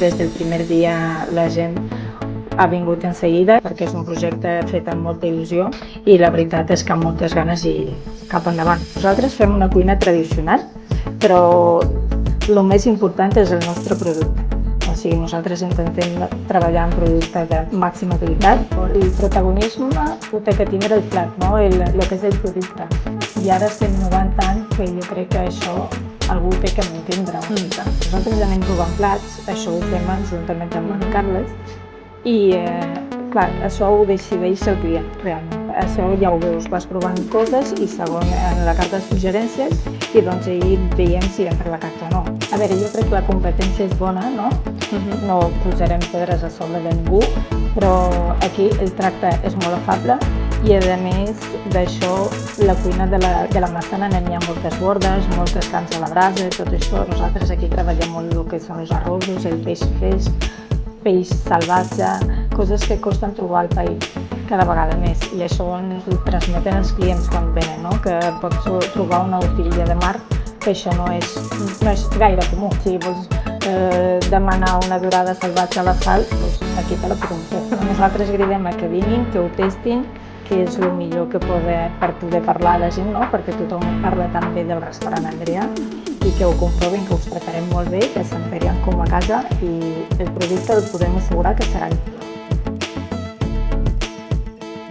des del primer dia la gent ha vingut en seguida perquè és un projecte fet amb molta il·lusió i la veritat és que amb moltes ganes i cap endavant. Nosaltres fem una cuina tradicional, però el més important és el nostre producte. O sigui, nosaltres intentem treballar en producte de màxima qualitat. El protagonisme ho té que tindre el plat, no? El que és el producte. I ara estem innovant tant que jo crec que això algú té que entendre una mica. Nosaltres anem provant plats, això ho fem juntament amb en Carles, i clar, això ho decideix el client realment. Això ja ho veus, vas provant coses i segons en la carta de suggerències i doncs ahir veiem si entra la carta o no. A veure, jo crec que la competència és bona, no? No posarem pedres a sobre de ningú, però aquí el tracte és molt afable i a més d'això la cuina de la Massana n'hi ha moltes bordes, moltes carns a la brasa, tot això. Nosaltres aquí treballem molt el que són els arrossos, el peix fresc, peix salvatge, coses que costen trobar al país cada vegada més i això ens ho transmeten els clients quan venen, no? Que pots trobar una horquilla de mar que això no és gaire comú. Si vols demanar una dorada salvatge a la sal, doncs aquí te la podem fer. Nosaltres cridem a que vinguin, que ho tastin, que és el millor que per poder parlar a la gent, no? Perquè tothom parla tan bé del restaurant Andrea i que ho comprovin, que us tractarem molt bé, que se'n farien com a casa i el producte el podem assegurar que serà el millor.